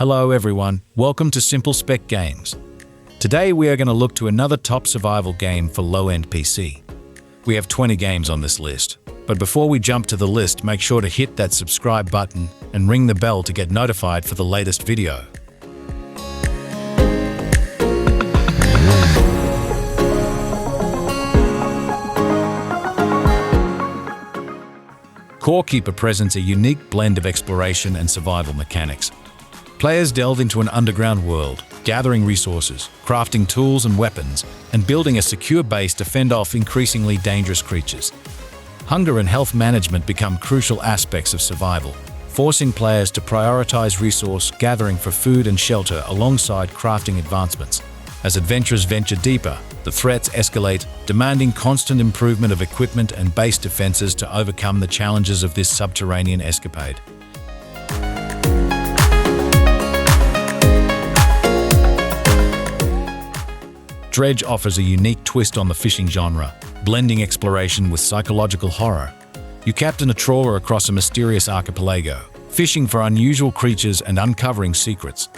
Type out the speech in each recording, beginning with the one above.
Hello everyone, welcome to Simple Spec Games. Today we are going to look to another top survival game for low-end PC. We have 20 games on this list, but before we jump to the list, make sure to hit that subscribe button and ring the bell to get notified for the latest video. Core Keeper presents a unique blend of exploration and survival mechanics. Players delve into an underground world, gathering resources, crafting tools and weapons, and building a secure base to fend off increasingly dangerous creatures. Hunger and health management become crucial aspects of survival, forcing players to prioritize resource gathering for food and shelter alongside crafting advancements. As adventurers venture deeper, the threats escalate, demanding constant improvement of equipment and base defenses to overcome the challenges of this subterranean escapade. Dredge offers a unique twist on the fishing genre, blending exploration with psychological horror. You captain a trawler across a mysterious archipelago, fishing for unusual creatures and uncovering secrets.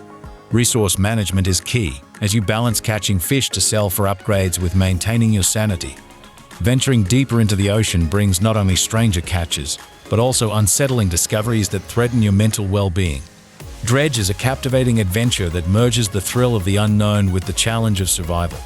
Resource management is key, as you balance catching fish to sell for upgrades with maintaining your sanity. Venturing deeper into the ocean brings not only stranger catches, but also unsettling discoveries that threaten your mental well-being. Dredge is a captivating adventure that merges the thrill of the unknown with the challenge of survival.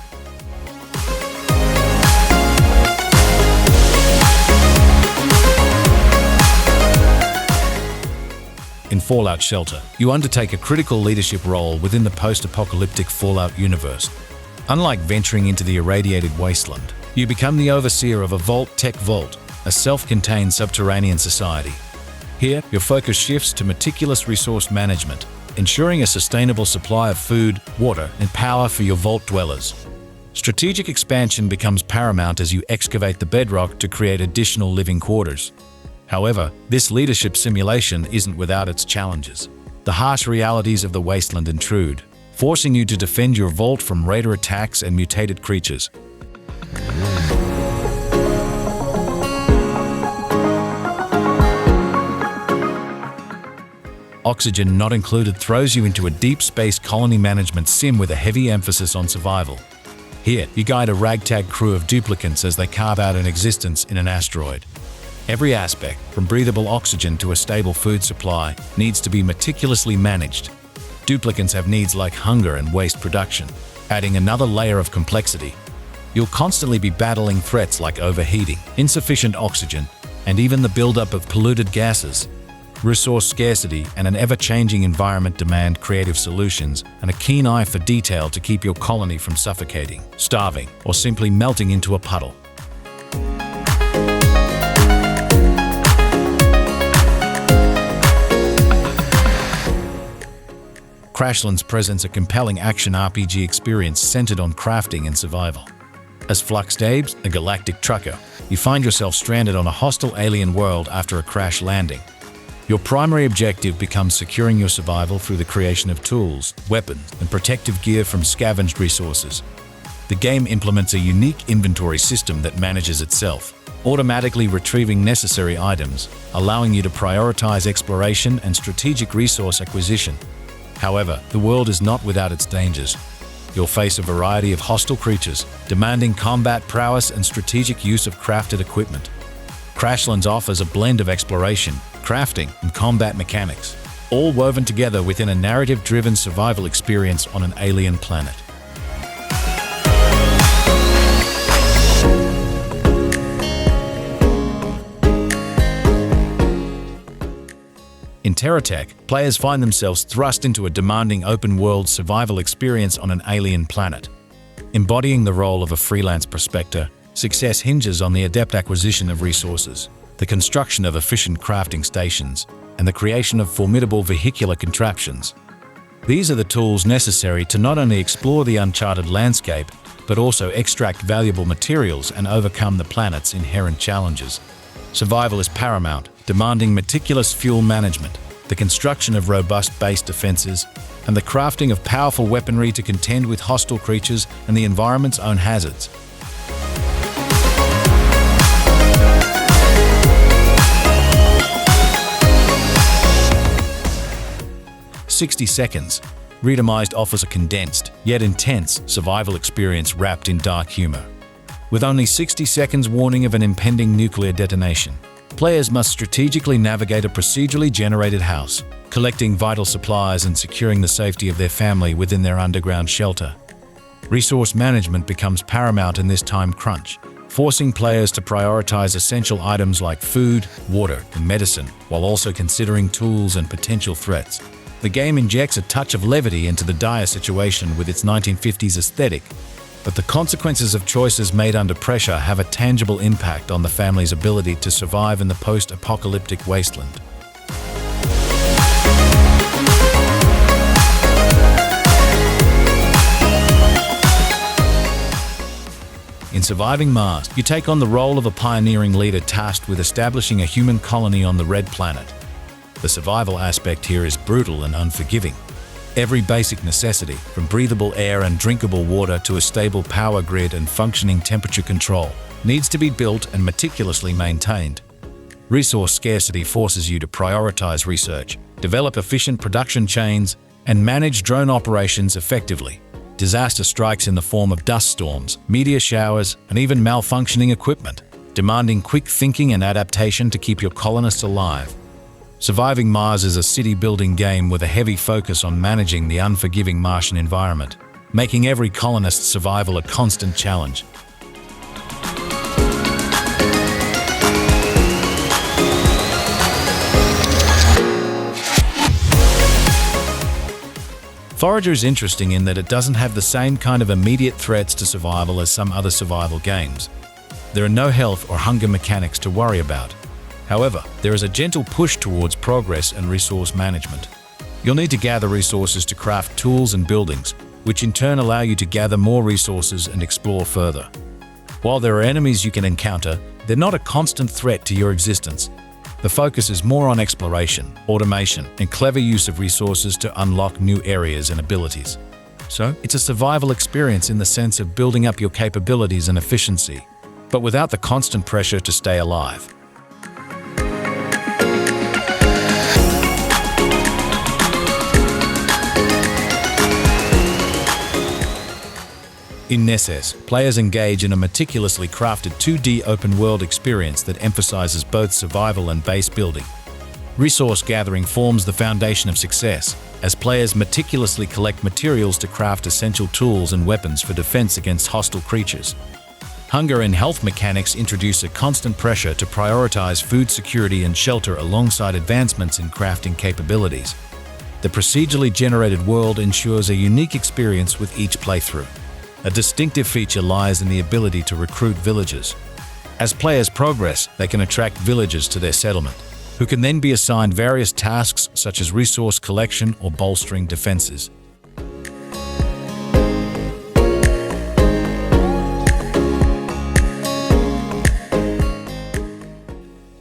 In Fallout Shelter, you undertake a critical leadership role within the post-apocalyptic Fallout universe. Unlike venturing into the irradiated wasteland, you become the overseer of a Tech Vault, a self-contained subterranean society. Here, your focus shifts to meticulous resource management, ensuring a sustainable supply of food, water, and power for your vault dwellers. Strategic expansion becomes paramount as you excavate the bedrock to create additional living quarters. However, this leadership simulation isn't without its challenges. The harsh realities of the wasteland intrude, forcing you to defend your vault from raider attacks and mutated creatures. Oxygen Not Included throws you into a deep space colony management sim with a heavy emphasis on survival. Here, you guide a ragtag crew of duplicants as they carve out an existence in an asteroid. Every aspect, from breathable oxygen to a stable food supply, needs to be meticulously managed. Duplicants have needs like hunger and waste production, adding another layer of complexity. You'll constantly be battling threats like overheating, insufficient oxygen, and even the buildup of polluted gases. Resource scarcity and an ever-changing environment demand creative solutions and a keen eye for detail to keep your colony from suffocating, starving, or simply melting into a puddle. Crashland presents a compelling action RPG experience centered on crafting and survival. As Fluxdabes, a galactic trucker, you find yourself stranded on a hostile alien world after a crash landing. Your primary objective becomes securing your survival through the creation of tools, weapons, and protective gear from scavenged resources. The game implements a unique inventory system that manages itself, automatically retrieving necessary items, allowing you to prioritize exploration and strategic resource acquisition. However, the world is not without its dangers. You'll face a variety of hostile creatures, demanding combat prowess and strategic use of crafted equipment. Crashland offers a blend of exploration, crafting, and combat mechanics, all woven together within a narrative-driven survival experience on an alien planet. In TerraTech, players find themselves thrust into a demanding open-world survival experience on an alien planet. Embodying the role of a freelance prospector, success hinges on the adept acquisition of resources, the construction of efficient crafting stations, and the creation of formidable vehicular contraptions. These are the tools necessary to not only explore the uncharted landscape, but also extract valuable materials and overcome the planet's inherent challenges. Survival is paramount, demanding meticulous fuel management, the construction of robust base defenses, and the crafting of powerful weaponry to contend with hostile creatures and the environment's own hazards. 60 seconds, Reatomized offers a condensed, yet intense, survival experience wrapped in dark humor. With only 60 seconds warning of an impending nuclear detonation, players must strategically navigate a procedurally generated house, collecting vital supplies and securing the safety of their family within their underground shelter. Resource management becomes paramount in this time crunch, forcing players to prioritize essential items like food, water, and medicine, while also considering tools and potential threats. The game injects a touch of levity into the dire situation with its 1950s aesthetic, but the consequences of choices made under pressure have a tangible impact on the family's ability to survive in the post-apocalyptic wasteland. In Surviving Mars, you take on the role of a pioneering leader tasked with establishing a human colony on the Red Planet. The survival aspect here is brutal and unforgiving. Every basic necessity, from breathable air and drinkable water to a stable power grid and functioning temperature control, needs to be built and meticulously maintained. Resource scarcity forces you to prioritize research, develop efficient production chains, and manage drone operations effectively. Disaster strikes in the form of dust storms, meteor showers, and even malfunctioning equipment, demanding quick thinking and adaptation to keep your colonists alive. Surviving Mars is a city-building game with a heavy focus on managing the unforgiving Martian environment, making every colonist's survival a constant challenge. Forager is interesting in that it doesn't have the same kind of immediate threats to survival as some other survival games. There are no health or hunger mechanics to worry about. However, there is a gentle push towards progress and resource management. You'll need to gather resources to craft tools and buildings, which in turn allow you to gather more resources and explore further. While there are enemies you can encounter, they're not a constant threat to your existence. The focus is more on exploration, automation, and clever use of resources to unlock new areas and abilities. So, it's a survival experience in the sense of building up your capabilities and efficiency, but without the constant pressure to stay alive. In Necesse, players engage in a meticulously crafted 2D open-world experience that emphasizes both survival and base building. Resource gathering forms the foundation of success, as players meticulously collect materials to craft essential tools and weapons for defense against hostile creatures. Hunger and health mechanics introduce a constant pressure to prioritize food security and shelter alongside advancements in crafting capabilities. The procedurally generated world ensures a unique experience with each playthrough. A distinctive feature lies in the ability to recruit villagers. As players progress, they can attract villagers to their settlement, who can then be assigned various tasks such as resource collection or bolstering defenses.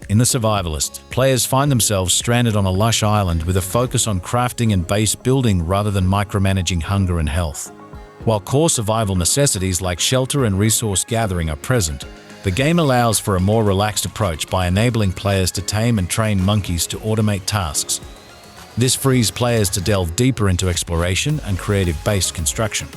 In the Survivalists, players find themselves stranded on a lush island with a focus on crafting and base building rather than micromanaging hunger and health. While core survival necessities like shelter and resource gathering are present, the game allows for a more relaxed approach by enabling players to tame and train monkeys to automate tasks. This frees players to delve deeper into exploration and creative-based construction.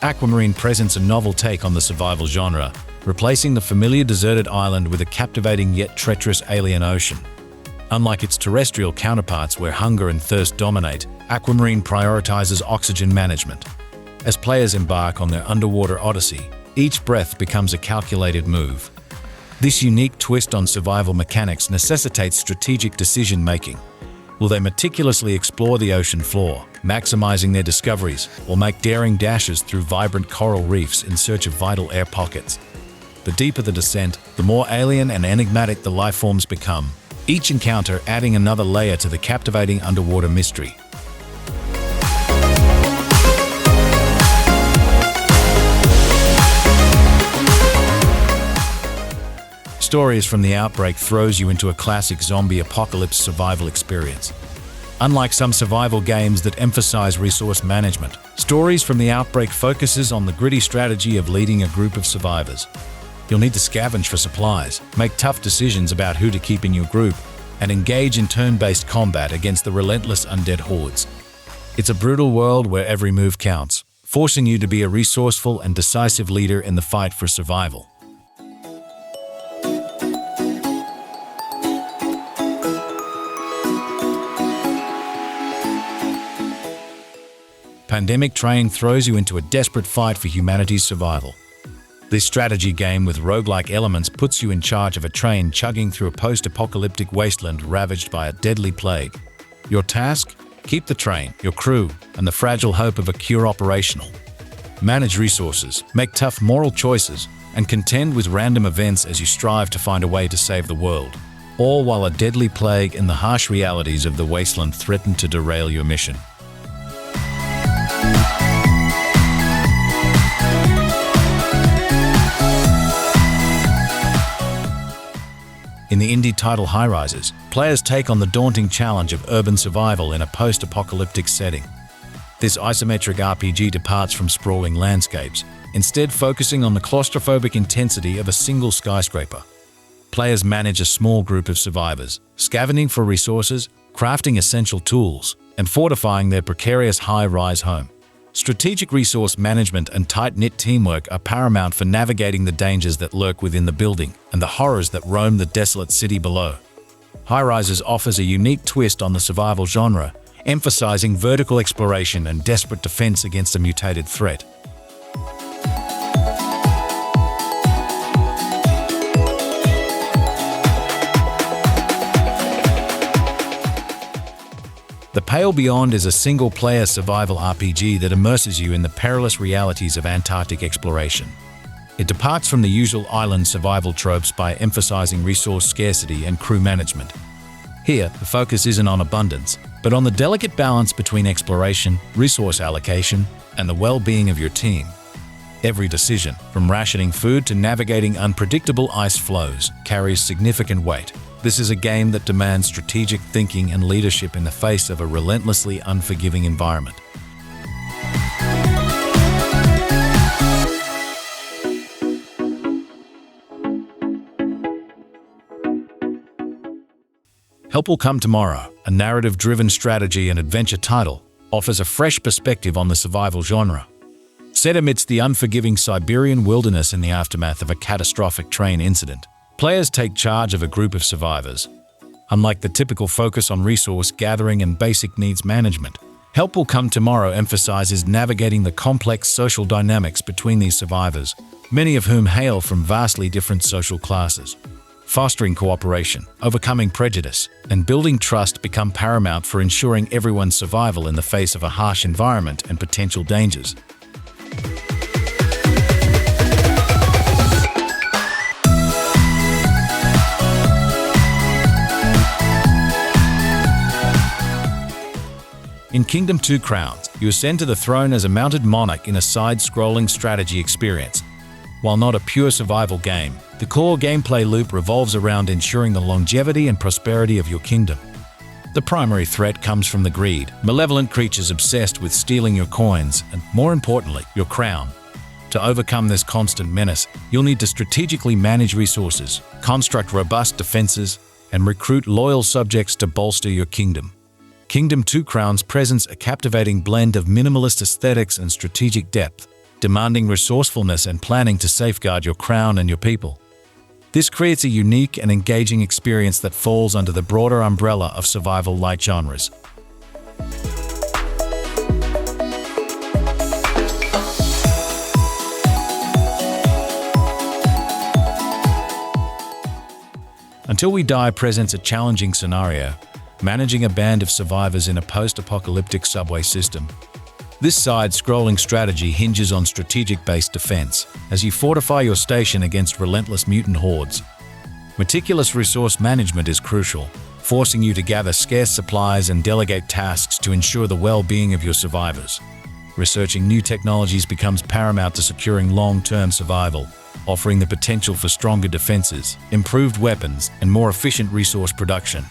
Aquamarine presents a novel take on the survival genre, replacing the familiar deserted island with a captivating yet treacherous alien ocean. Unlike its terrestrial counterparts where hunger and thirst dominate, Aquamarine prioritizes oxygen management. As players embark on their underwater odyssey, each breath becomes a calculated move. This unique twist on survival mechanics necessitates strategic decision-making. Will they meticulously explore the ocean floor, maximizing their discoveries, or make daring dashes through vibrant coral reefs in search of vital air pockets? The deeper the descent, the more alien and enigmatic the lifeforms become, each encounter adding another layer to the captivating underwater mystery. Stories from the Outbreak throws you into a classic zombie apocalypse survival experience. Unlike some survival games that emphasize resource management, Stories from the Outbreak focuses on the gritty strategy of leading a group of survivors. You'll need to scavenge for supplies, make tough decisions about who to keep in your group, and engage in turn-based combat against the relentless undead hordes. It's a brutal world where every move counts, forcing you to be a resourceful and decisive leader in the fight for survival. Pandemic Train throws you into a desperate fight for humanity's survival. This strategy game with roguelike elements puts you in charge of a train chugging through a post-apocalyptic wasteland ravaged by a deadly plague. Your task? Keep the train, your crew, and the fragile hope of a cure operational. Manage resources, make tough moral choices, and contend with random events as you strive to find a way to save the world, all while a deadly plague and the harsh realities of the wasteland threaten to derail your mission. In the indie title Highrisers, players take on the daunting challenge of urban survival in a post-apocalyptic setting. This isometric RPG departs from sprawling landscapes, instead focusing on the claustrophobic intensity of a single skyscraper. Players manage a small group of survivors, scavenging for resources, crafting essential tools, and fortifying their precarious high-rise home. Strategic resource management and tight-knit teamwork are paramount for navigating the dangers that lurk within the building and the horrors that roam the desolate city below. Highrisers offers a unique twist on the survival genre, emphasizing vertical exploration and desperate defense against a mutated threat. The Pale Beyond is a single-player survival RPG that immerses you in the perilous realities of Antarctic exploration. It departs from the usual island survival tropes by emphasizing resource scarcity and crew management. Here, the focus isn't on abundance, but on the delicate balance between exploration, resource allocation, and the well-being of your team. Every decision, from rationing food to navigating unpredictable ice flows, carries significant weight. This is a game that demands strategic thinking and leadership in the face of a relentlessly unforgiving environment. Help Will Come Tomorrow, a narrative-driven strategy and adventure title, offers a fresh perspective on the survival genre. Set amidst the unforgiving Siberian wilderness in the aftermath of a catastrophic train incident, players take charge of a group of survivors. Unlike the typical focus on resource gathering and basic needs management, Help Will Come Tomorrow emphasizes navigating the complex social dynamics between these survivors, many of whom hail from vastly different social classes. Fostering cooperation, overcoming prejudice, and building trust become paramount for ensuring everyone's survival in the face of a harsh environment and potential dangers. In Kingdom 2 Crowns, you ascend to the throne as a mounted monarch in a side-scrolling strategy experience. While not a pure survival game, the core gameplay loop revolves around ensuring the longevity and prosperity of your kingdom. The primary threat comes from the greed, malevolent creatures obsessed with stealing your coins and, more importantly, your crown. To overcome this constant menace, you'll need to strategically manage resources, construct robust defenses, and recruit loyal subjects to bolster your kingdom. Kingdom 2 Crowns presents a captivating blend of minimalist aesthetics and strategic depth, demanding resourcefulness and planning to safeguard your crown and your people. This creates a unique and engaging experience that falls under the broader umbrella of survival-like genres. Until We Die presents a challenging scenario, managing a band of survivors in a post-apocalyptic subway system. This side-scrolling strategy hinges on strategic-based defense, as you fortify your station against relentless mutant hordes. Meticulous resource management is crucial, forcing you to gather scarce supplies and delegate tasks to ensure the well-being of your survivors. Researching new technologies becomes paramount to securing long-term survival, offering the potential for stronger defenses, improved weapons, and more efficient resource production.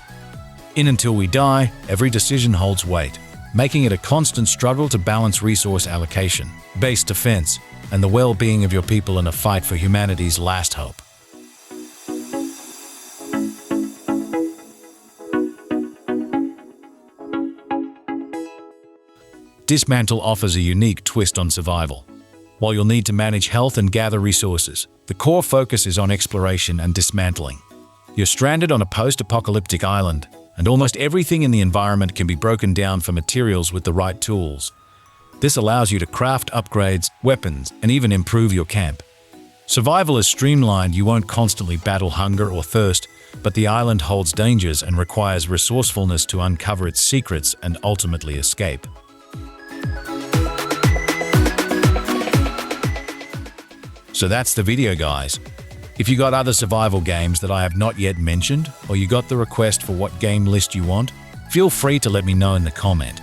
In Until We Die, every decision holds weight, making it a constant struggle to balance resource allocation, base defense, and the well-being of your people in a fight for humanity's last hope. Dismantle offers a unique twist on survival. While you'll need to manage health and gather resources, the core focus is on exploration and dismantling. You're stranded on a post-apocalyptic island, and almost everything in the environment can be broken down for materials with the right tools. This allows you to craft upgrades, weapons, and even improve your camp. Survival is streamlined. You won't constantly battle hunger or thirst, but the island holds dangers and requires resourcefulness to uncover its secrets and ultimately escape. So that's the video, guys. If you got other survival games that I have not yet mentioned, or you got the request for what game list you want, feel free to let me know in the comment.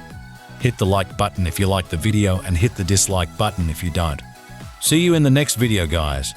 Hit the like button if you like the video and hit the dislike button if you don't. See you in the next video, guys.